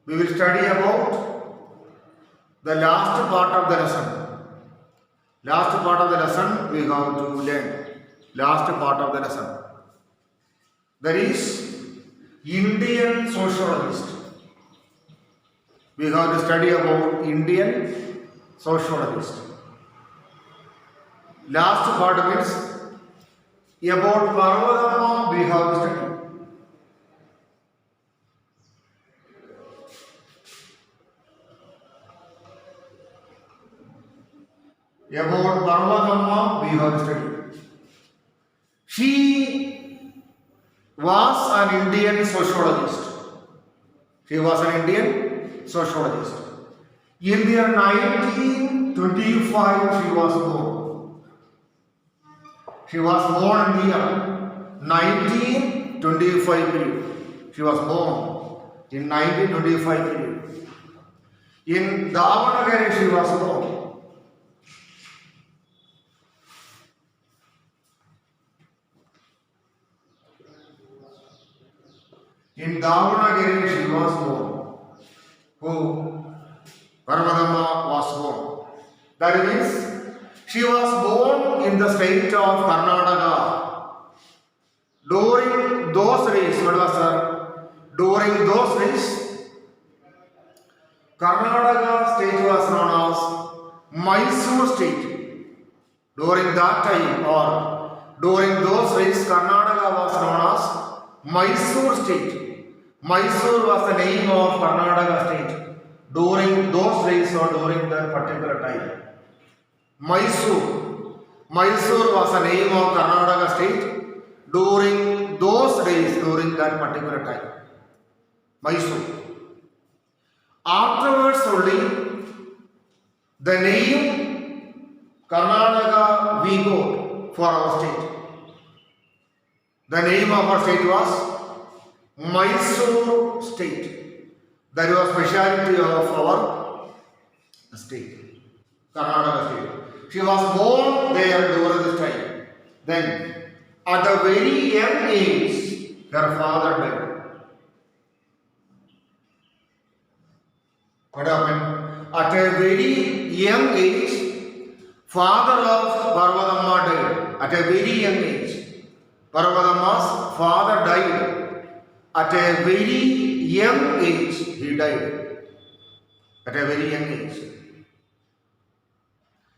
We will study about the last part of the lesson. Last part of the lesson we have to learn. Last part of the lesson. That is Indian sociologist. We have to study about Indian sociologist. Last part means about Parvatama we have to study. About Parvatama we have to study. She was an Indian sociologist. She was an Indian sociologist. In the year 1925 she was born. She was born in the year 1925 period. She was born in 1925 period. In Davanagere she was born. In Davanagere she was born. Who? Parvatama was born. That means she was born in the state of Karnataka. During those days, what was her? During those days, Karnataka state was known as Mysore state. During that time or during those days, Karnataka was known as Mysore state. Mysore was the name of Karnataka state during those days or during that particular time. Mysore was the name of Karnataka state during those days, during that particular time. Mysore. Afterwards only the name Karnataka we got for our state. The name of our state was Mysore state. That was speciality of our state, Karnataka state. She was born there during this time. Then, at a very young age, her father died. What happened? At a very young age, father of Parvatama died. At a very young age, Parvatama's father died. At a very young age, he died. At a very young age.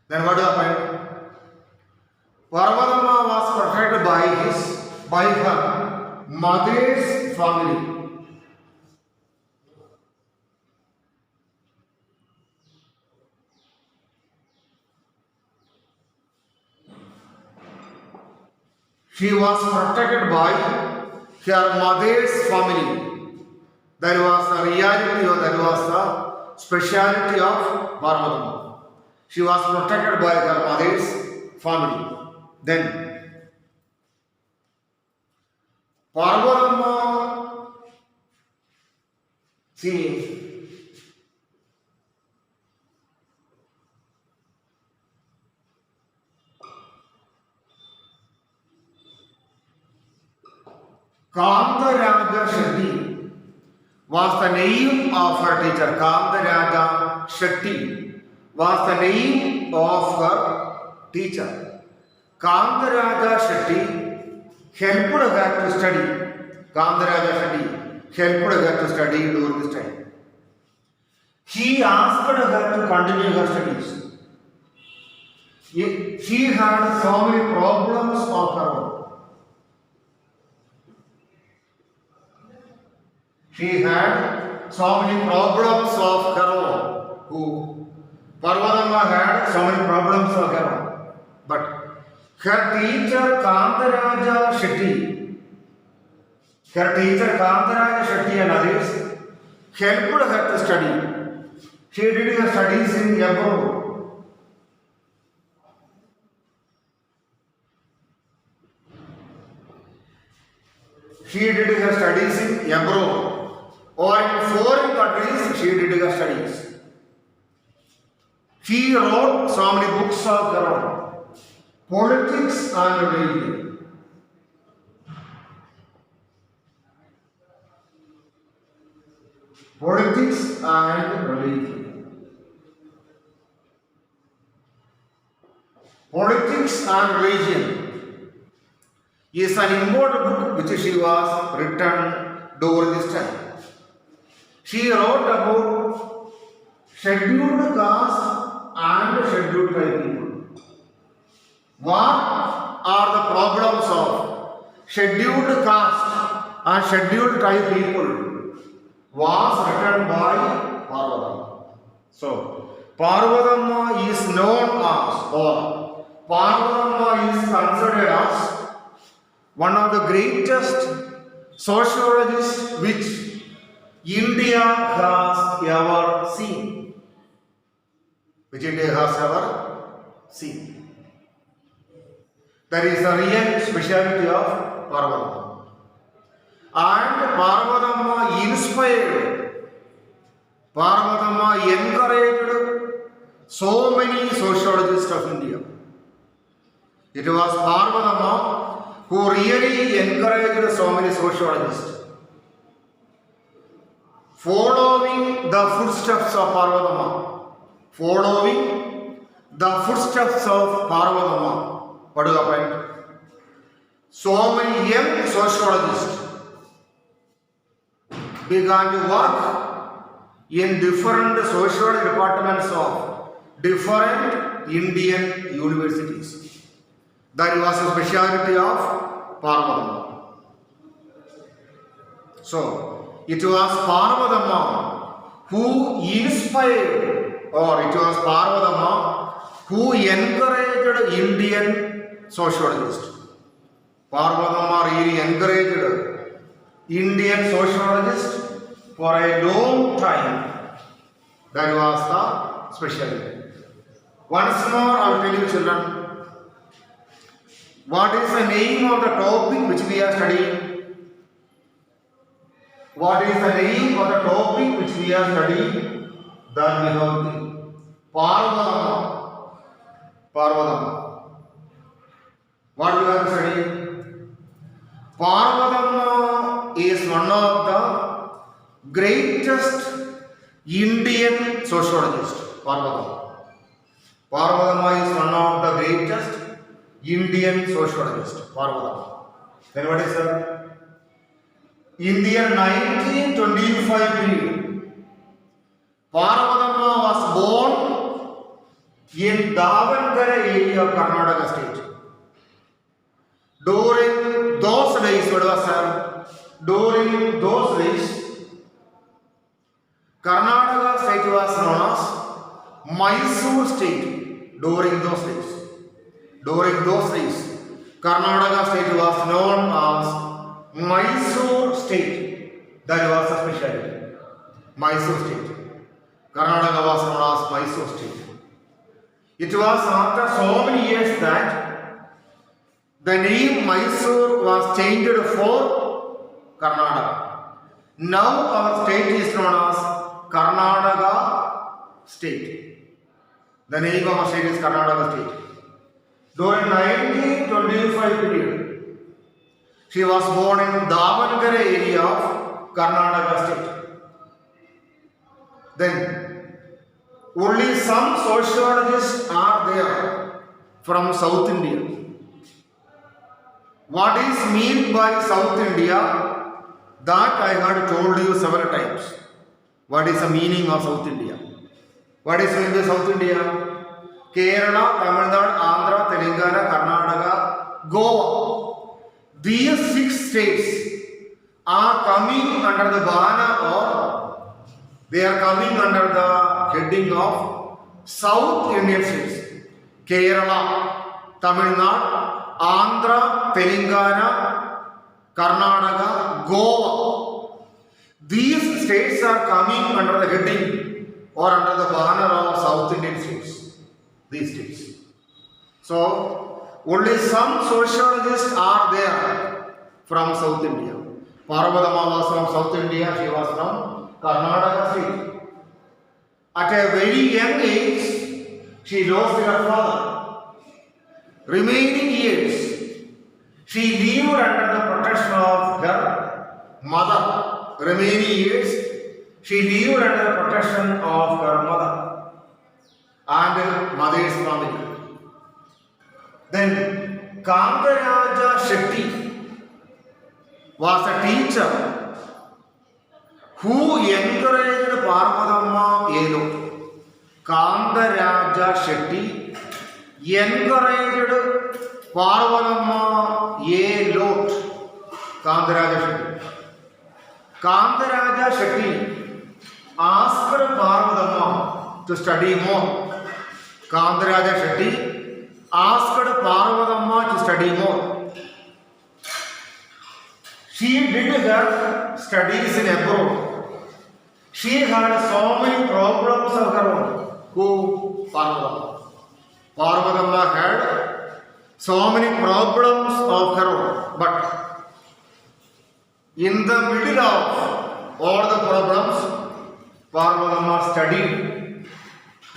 Then what happened? Parvatama was protected by her mother's family. She was protected by her mother's family. That was the reality or that was the speciality of Parvatama. She was protected by her mother's family. Then Parvatama, see, Kamdaraja Shetty was the name of her teacher. Kamdaraja Shetty was the name of her teacher. Kamdaraja Shetty helped her to study. Kamdaraja Shetty helped her to study during this time. He asked her to continue her studies. She had so many problems of her own. She had so many problems of her own. Who? Parvatama had so many problems of her own. But her teacher Kamdaraja Shetty and others helped her to study. She did her studies in abroad. She did her studies in abroad. Or in foreign countries, she did her studies. She wrote so many books of her own. Politics and religion. Politics and religion. Politics and Religion is an important book which she was written during this time. She wrote about scheduled caste and scheduled tribe people. What are the problems of scheduled caste and scheduled tribe people was written by Parvatama. So, Parvatama is known as, or Parvatama is considered as one of the greatest sociologists which India has ever seen. Which India has ever seen. That is a real speciality of Parvatama. And Parvatama inspired, Parvatama encouraged so many sociologists of India. It was Parvatama who really encouraged so many sociologists. Following the footsteps of Parvatama, following the footsteps of Parvatama, what happened? So many young sociologists began to work in different social departments of different Indian universities. That was a speciality of Parvatama. So, it was Parvatama who inspired, or it was Parvatama who encouraged Indian sociologists. Parvatama really encouraged Indian sociologists for a long time. That was the specialty. Once more, I will tell you, children, what is the name of the topic which we are studying? What is the name of the topic which we are studying? That we have the Parvatama. Parvatama. What we are studying? Parvatama is one of the greatest Indian sociologists. Parvatama. Parvatama is one of the greatest Indian sociologists. Parvatama. Then what is that? In the year 1925 period, Parvatama was born in Davangere area of Karnataka state. During those days, Karnataka state was known as Mysore state. During those days, Karnataka state was known as Mysore state. That was a specialty. Mysore state. Karnataka was known as Mysore state. It was after so many years that the name Mysore was changed for Karnataka. Now our state is known as Karnataka state. The name of our state is Karnataka state. During 1925 period, she was born in Davangere area of Karnataka state. Then, only some sociologists are there from South India. What is meant by South India? That I had told you several times. What is the meaning of South India? What is meant by South India? Kerala, Tamil Nadu, Andhra, Telangana, Karnataka, Goa. These 6 states are coming under the banner, or they are coming under the heading of South Indian states. Kerala, Tamil Nadu, Andhra, Telangana, Karnataka, Goa. These states are coming under the heading or under the banner of South Indian states. These states. So, only some sociologists are there from South India. Parvatama was from South India, she was from Karnataka state. At a very young age, she lost her father. Remaining years, she lived under the protection of her mother. Remaining years, She lived under the protection of her mother and mother's family. Then Kangaraja Shetty was a teacher who encouraged Parvathamma Yelu. Kangaraja Shetty encouraged Parvathamma Yelu. Kangaraja Shetty. Kangaraja Shetty asked Parvathamma to study more. Kangaraja Shetty asked Parvathamma to study more. She did her studies in abroad. She had so many problems of her own. Who? Parvathamma. Parvathamma had so many problems of her own. But in the middle of all the problems, Parvathamma studied.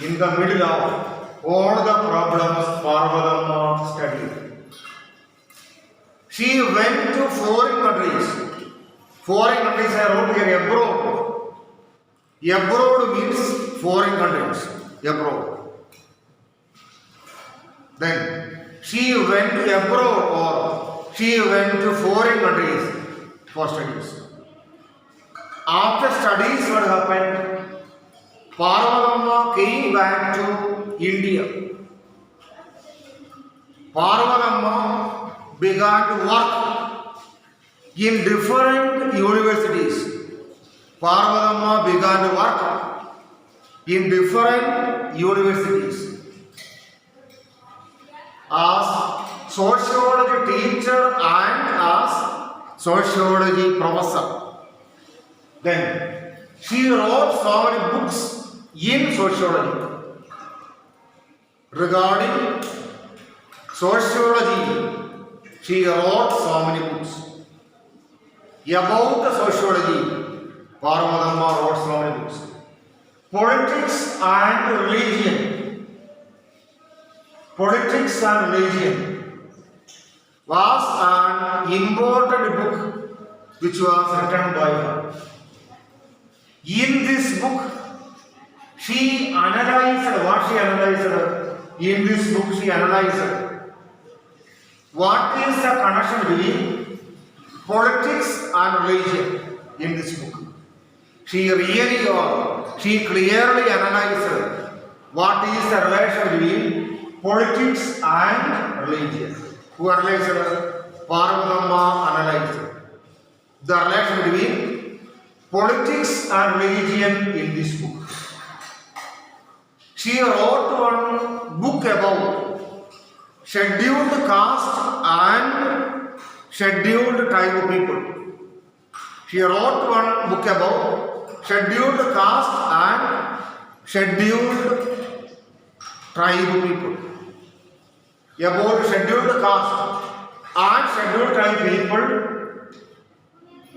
In the middle of all the problems, Parvathamma studied. She went to foreign countries. Foreign countries I wrote here abroad. Abroad means foreign countries. Abroad. Then she went abroad or she went to foreign countries for studies. After studies what happened? Parvathamma came back to India. Parvathamma began to work in different universities. Parvathamma began to work in different universities as sociology teacher and as sociology professor. Then she wrote so many books in sociology regarding sociology. She wrote so many books about the sociology. Parvathamma wrote so many books. Politics and religion. Politics and religion was an important book which was written by her. In this book, she analyzed what she analyzed. In this book, she analyzed what is the connection between politics and religion in this book. She clearly analyzed what is the relation between politics and religion. Who analyzed it? Parvathamma analyzed the relation between politics and religion in this book. She wrote one book about scheduled caste and scheduled tribe people. She wrote one book about scheduled caste and scheduled tribe people. About scheduled caste and scheduled tribe people,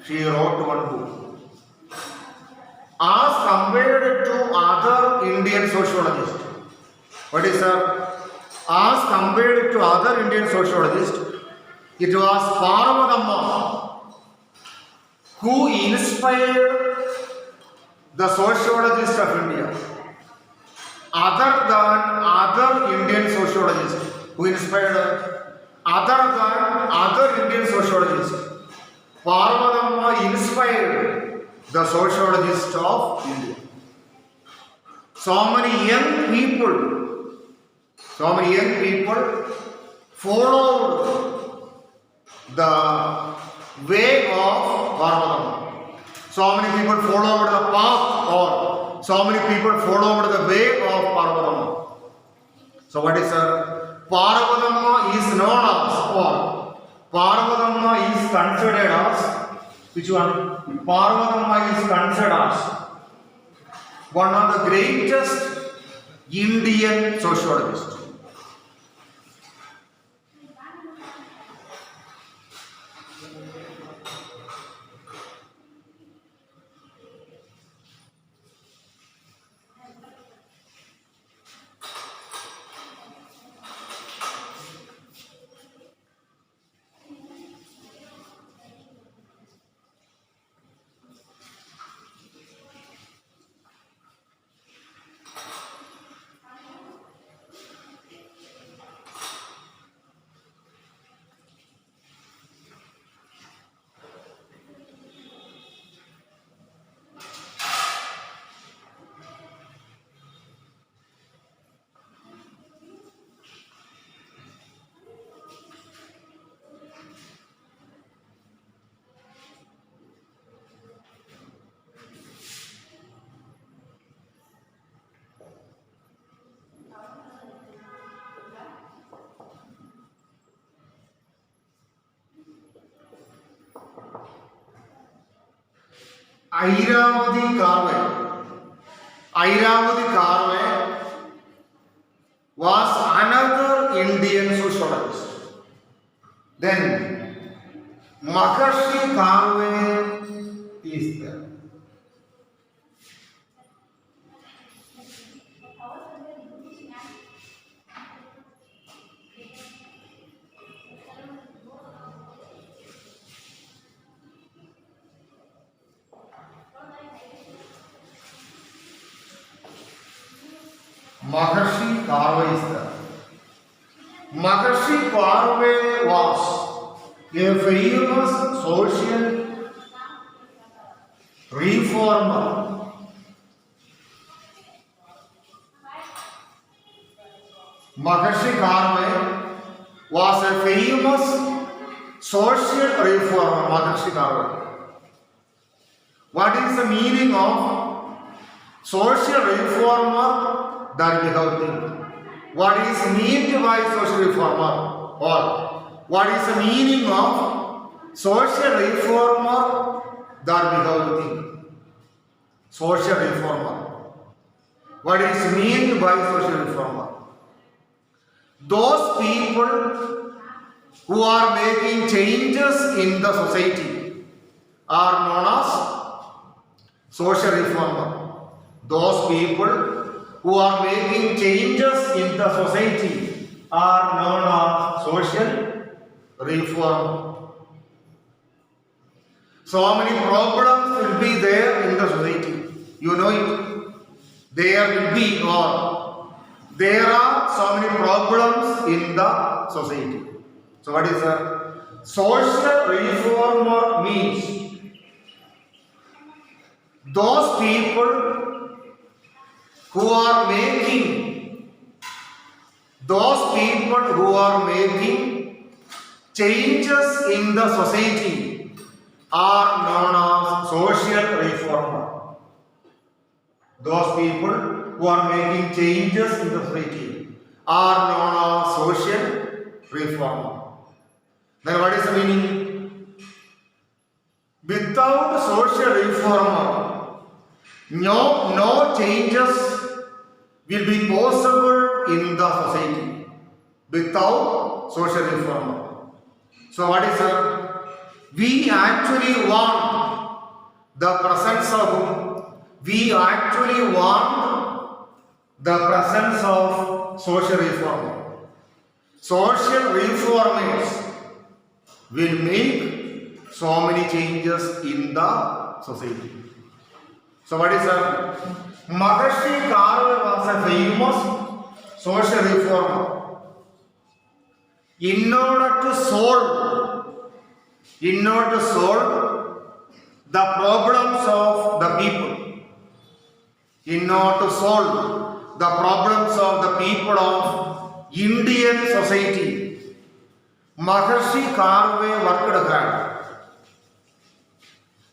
she wrote one book. As compared to other Indian sociologists, what is that? As compared to other Indian sociologists, it was Parvathamma who inspired the sociologists of India. Other than other Indian sociologists who inspired her, other than other Indian sociologists, Parvathamma inspired the sociologists of India. So many young people followed the way of Parvathamma. So many people followed the path, or so many people followed the way of Parvathamma. So what is her? Parvathamma is known as, or Parvathamma is considered as, which one? Parvathamma is considered as one of the greatest Indian sociologists. Airavati Karve was another Indian sociologist. Then Maharshi Karve is there. Maharshi Karve is there. Maharshi Karve was a famous social reformer. Maharshi Karve was a famous social reformer. Maharshi Karve. What is the meaning of social reformer? That we have to think. What is meant by social reformer? Or what is the meaning of social reformer? That we have to think. Social reformer. What is meant by social reformer? Those people who are making changes in the society are known as social reformer. Those people who are making changes in the society are known as social reform. So many problems will be there in the society. You know it. There will be, or there are so many problems in the society. So what is a social reformer means? Those people who are making changes in the society are known as social reformer. Those people who are making changes in the society are known as social reformer. Then what is the meaning? Without social reformer, no changes will be possible in the society without social reform. So what is it? We actually want the presence of social reform. Social reformers will make so many changes in the society. So what is that? Maharshi Karve was a famous social reformer. In order to solve the problems of the people, of Indian society, Maharshi Karve worked hard.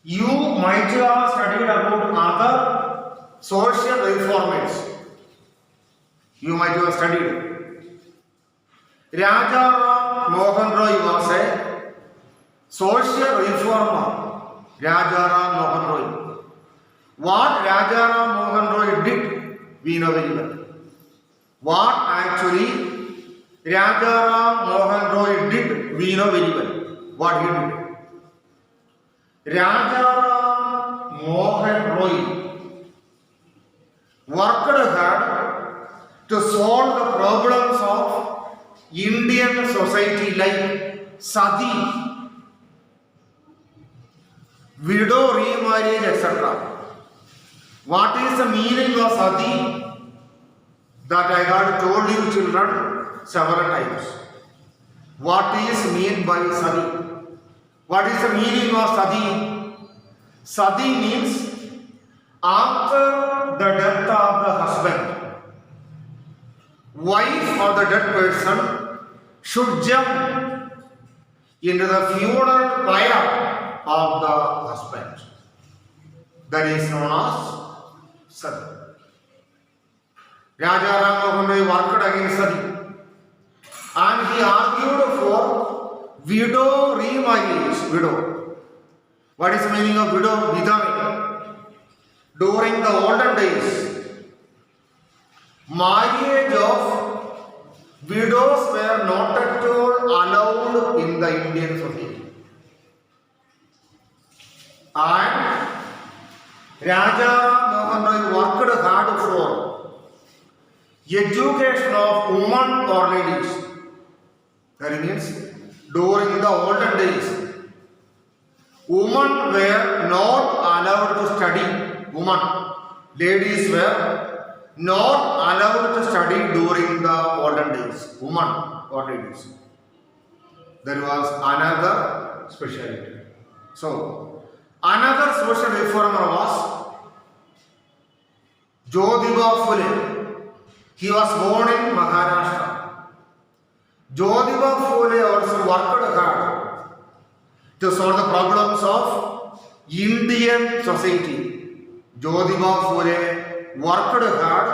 You might have studied about other social reformers. You might have studied. Rajaram Mohan Roy was a social reformer. Rajaram Mohan Roy. What Rajaram Mohan Roy did, we know very well. What actually Rajaram Mohan Roy did, we know very well. What he did. Rajaram Mohan Roy worked hard to solve the problems of Indian society like sati, widow remarriage, etc. What is the meaning of sati? That I had told you children several times. What is meant by sati? What is the meaning of sati? Sati means after the death of the husband, wife of the dead person should jump into the funeral pyre of the husband. That is known as sati. Rajaram Mohan Roy worked against sati and he argued for widow remarriage. Widow. What is the meaning of widow? Vidame. during the olden days, marriage of widows were not at all allowed in the Indian society. And Raja Mohan Roy worked hard for education of women or ladies. That means during the olden days, women were not allowed to study. Ladies were not allowed to study during the olden days. Women or ladies. There was another specialty. So, another social reformer was Jyotiba Phule. He was born in Maharashtra. Jyotiba Phule also worked hard to solve the problems of Indian society. Jyotiba Phule worked hard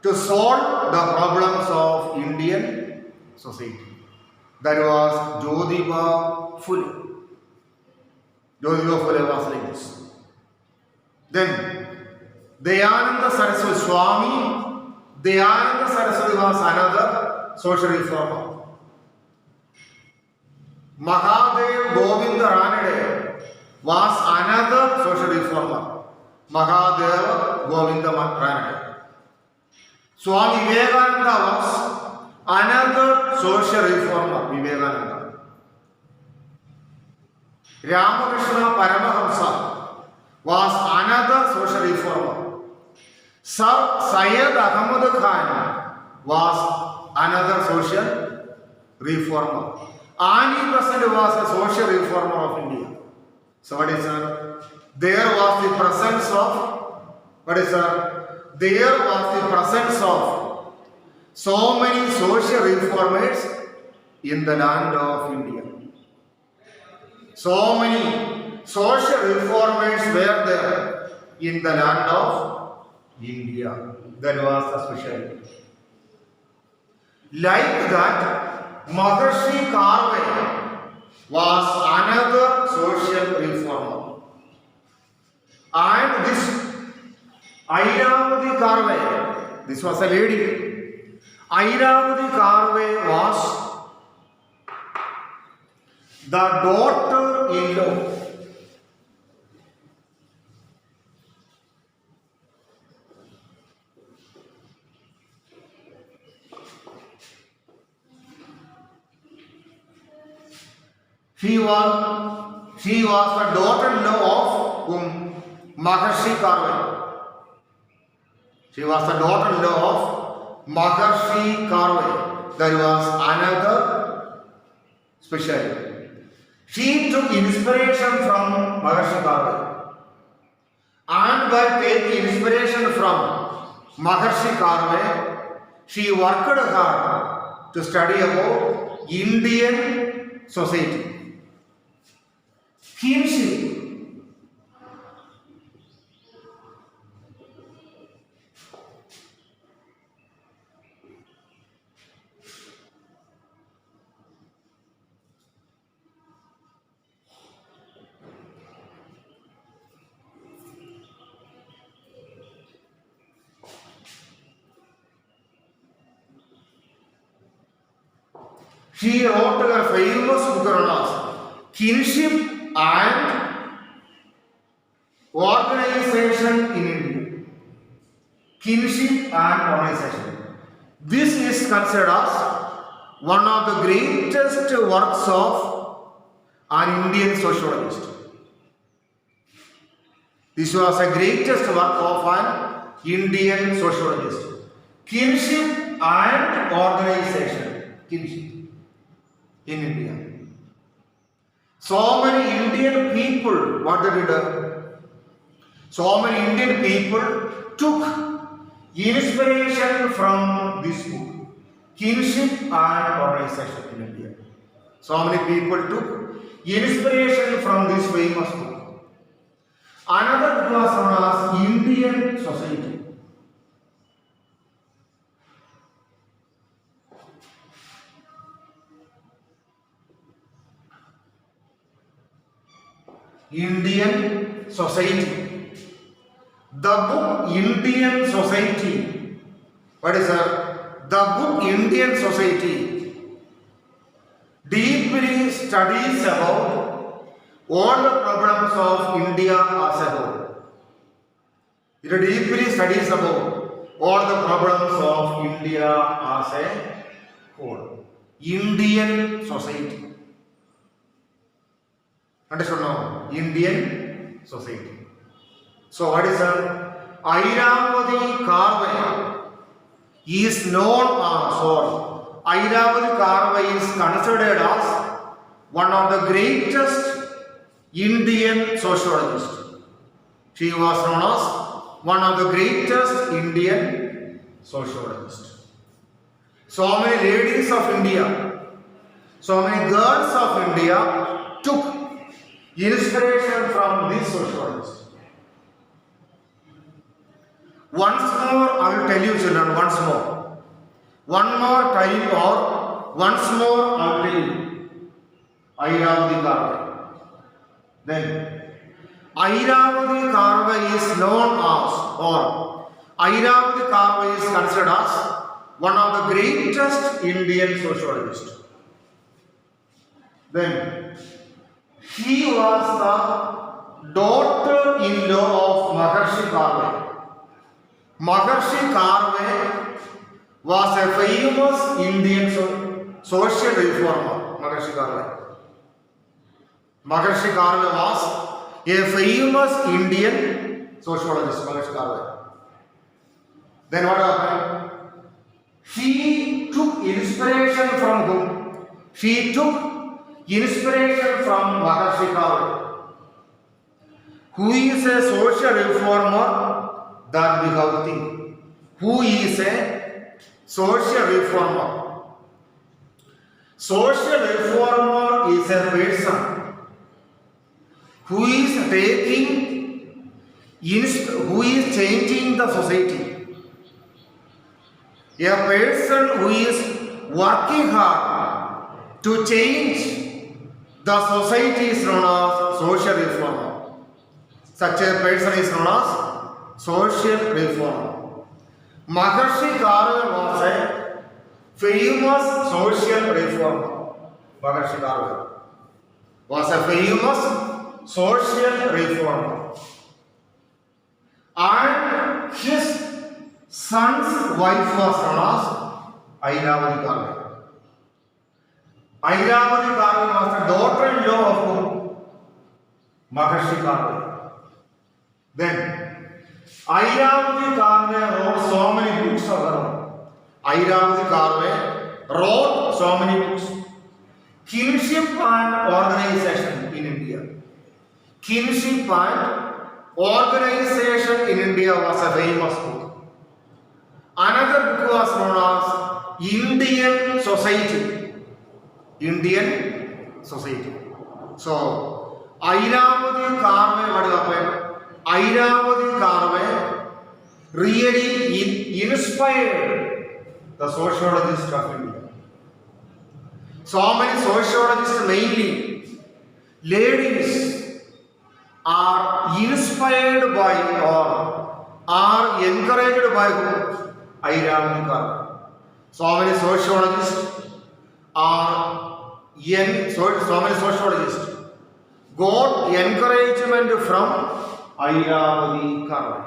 to solve the problems of Indian society. That was Jyotiba Phule. Jyotiba Phule was like this. Then Dayananda Saraswati Swami Dayananda Saraswati was another social reformer. Mahadev Govinda Ranade was another social reformer. Mahadev Govinda Ranade. Swami Vivekananda was another social reformer. Vivekananda. Ramakrishna Paramahamsa was another social reformer. Sir Syed Ahmad Khan was another social reformer. Ani Besant was a social reformer of India. So what is sir? There was the presence of so many social reformers in the land of India. So many social reformers were there in the land of India. That was the specialty. Like that, Maharshi Karve was another social reformer. And this Airavati Karve, this was a lady. Airavati Karve was the daughter-in-law . She was the daughter-in-law of Maharshi Karve. She was the daughter-in-law of Maharshi Karve. There was another specialty. She took inspiration from Maharshi Karve. And by taking inspiration from Maharshi Karve, she worked hard to study about Indian society. Kinship. She wrote her famous book on kinship and organization in India. Kinship and organization. This is considered as one of the greatest works of an Indian sociologist. This was the greatest work of an Indian sociologist. Kinship and organization. Kinship in India. So many Indian people, what they did? So many Indian people took inspiration from this book, Kinship and Organization in India. So many people took inspiration from this famous book. Another book was known as Indian Society. Indian Society. The book Indian Society. What is that? The book Indian Society deeply studies about all the problems of India as a whole. It deeply studies about all the problems of India as a whole. Indian Society. Understood now? Indian Society. So what is that? Airavati Karve is known as, or Airavati Karve is considered as one of the greatest Indian sociologists. She was known as one of the greatest Indian sociologists. So many ladies of India, so many girls of India took inspiration from this sociologist. Once more, I will tell you children, once more. One more time or once more, I will tell you. Airavati Karve. Then, Airavati Karve is known as, or Airavati Karve is considered as one of the greatest Indian sociologists. Then, he was the daughter-in-law of Maharshi Karve. Maharshi Karve was a famous Indian social reformer. Maharshi Karve. Maharshi Karve was a famous Indian sociologist. Maharshi Karve. Then what happened? He took inspiration from whom? She took inspiration from Maharshi Karve, who is a social reformer. That we have to think. Who is a social reformer? Social reformer is a person who is taking, who is changing the society. A person who is working hard to change the society is known as social reformer. Such a person is known as social reform. Maharshi Karve was a famous social reformer. Maharshi Karve was a famous social reformer. And his son's wife was known as Airavati Karve. Airavati Karve was the daughter-in-law of whom? Maharshi Karve. Then Airavati Karve wrote so many books of her own. Airavati Karve wrote so many books. Kinship and Organization in India. Kinship and Organization in India was a famous book. Another book was known as Indian Society. Indian Society. So, Airavati Karve, what happened? Airavati Karve really inspired the sociologists of India. So many sociologists, mainly ladies, are inspired by or are encouraged by Airavati Karve. So many sociologists got encouragement from Airavati Karve.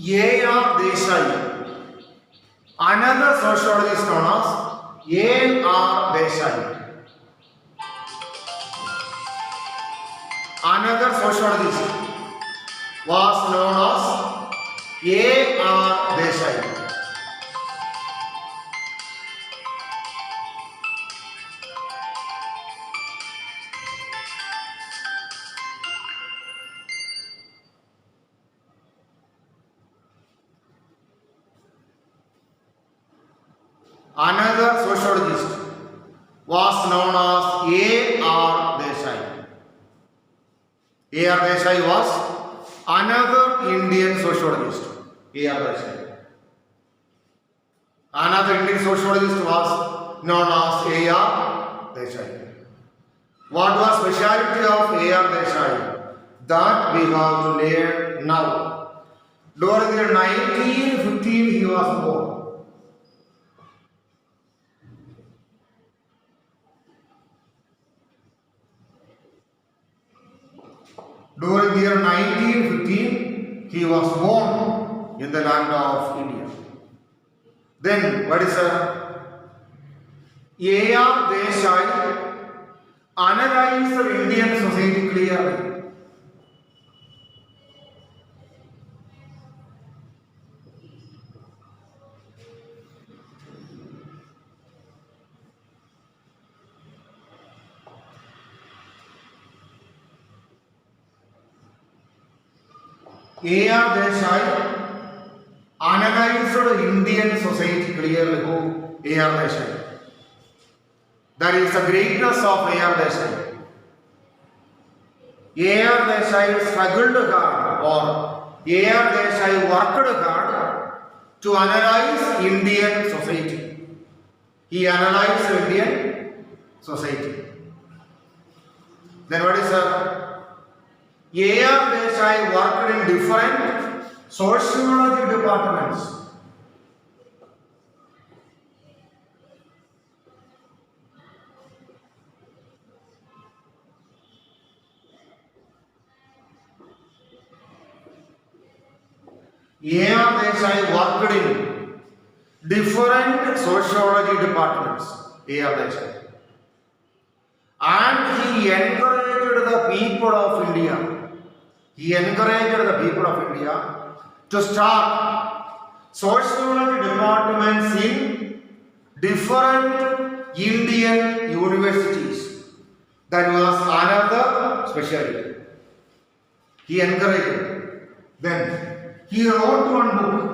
A.R. Desai. Another sociologist known as A.R. Desai. Another sociologist was known as A.R. Desai. Another sociologist was known as A.R. Desai. A.R. Desai was another Indian sociologist. A.R. Desai. Another Indian sociologist was known as A.R. Desai. What was speciality of A.R. Desai? That we have to learn now. During the year 1915 he was born. During the year 1915, he was born in the land of India. Then, what is A.R. Desai analyzed the Indian society clearly. A.R. Desai analyzed Indian society clearly. Who? A.R. Desai. That is the greatness of A.R. Desai. A.R. Desai struggled hard, or A.R. Desai worked hard to analyze Indian society. He analyzed Indian society. Then what is A.R. Desai worked in different sociology departments. A.R. Desai worked in different sociology departments. A.R. Desai. And he encouraged the people of India. He encouraged the people of India to start sociology departments in different Indian universities. That was another specialty. He encouraged. Then he wrote one book.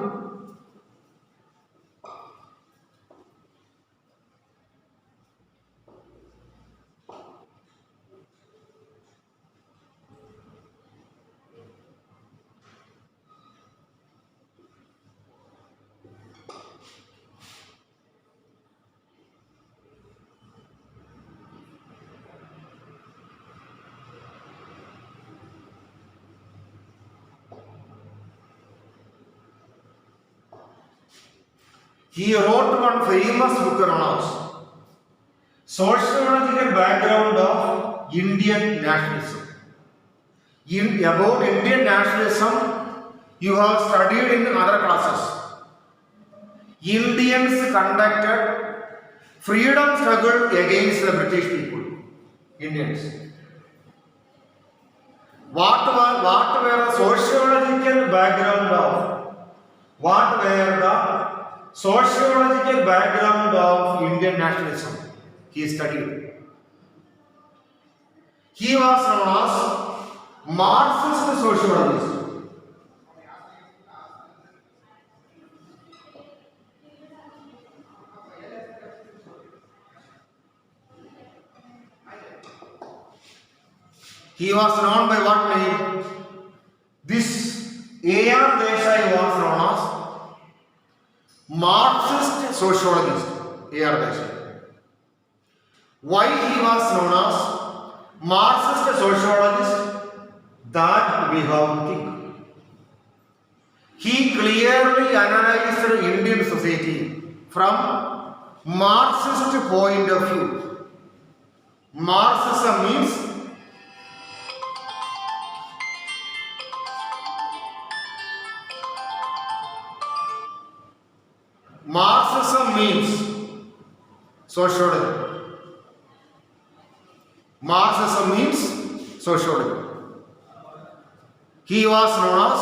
He wrote one famous book known as Sociological Background of Indian Nationalism. About Indian nationalism, you have studied in other classes. Indians conducted freedom struggle against the British people. Indians. What were the sociological background of? What were the sociological background of Indian nationalism? He studied. He was known as Marxist sociologist. He was known by what name? This A.R. Desai was known as Marxist sociologist. A.R. Desai. Why he was known as Marxist sociologist? That we have to think. He clearly analyzed Indian society from Marxist point of view. Marxism means means sociology. Marxism means sociology. He was known as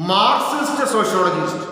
Marxist sociologist.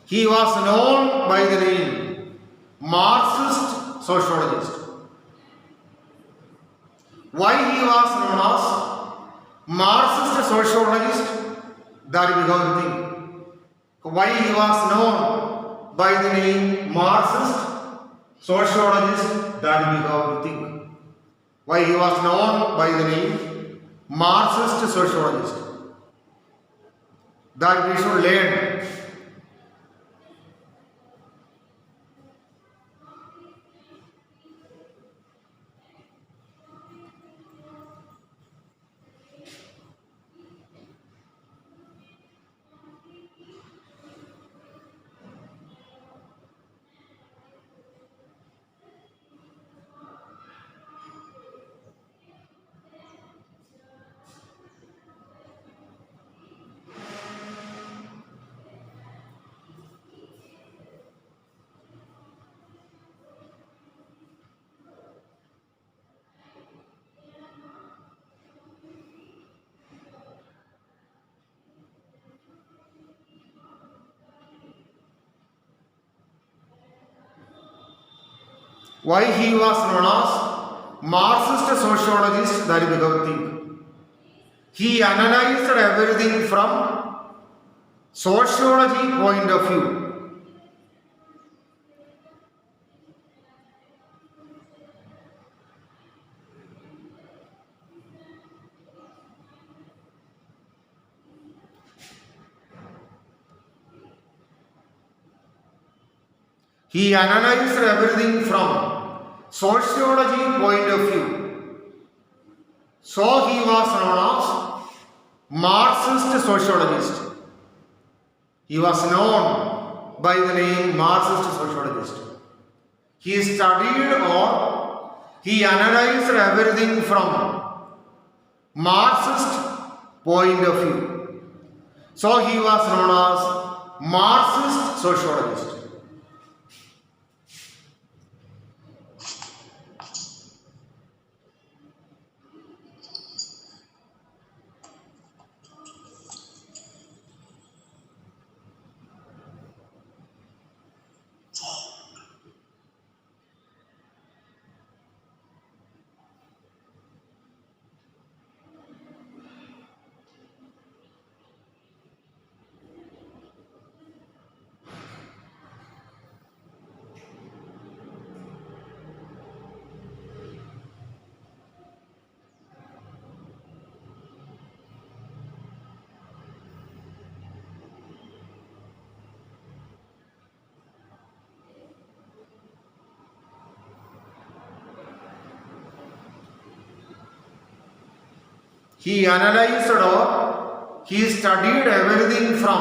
He was known by the name Marxist sociologist. Why he was known as Marxist sociologist? That we have to think. Why he was known by the name Marxist sociologist? That we have to think. Why he was known by the name Marxist sociologist? That we should learn. Why he was known as Marxist sociologist? That is the good thing. He analyzed everything from sociology point of view. He analyzed everything from sociology point of view. So he was known as Marxist sociologist. He was known by the name Marxist sociologist. He studied or he analyzed everything from Marxist point of view. So he was known as Marxist sociologist. He analyzed or he studied everything from.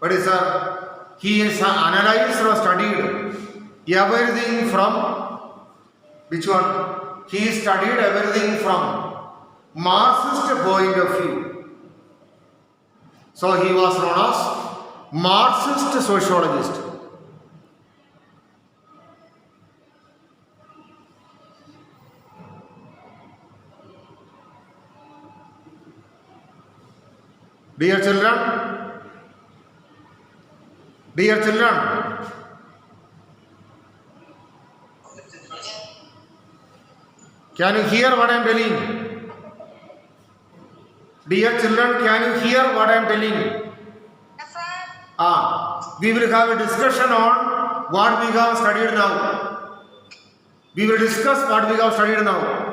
What is that? He is analyzed or studied everything from which one? He studied everything from Marxist point of view. So he was known as Marxist sociologist. Dear children, can you hear what I am telling? Dear children, can you hear what I am telling? Yes, sir. We will have a discussion on what we have studied now. We will discuss what we have studied now.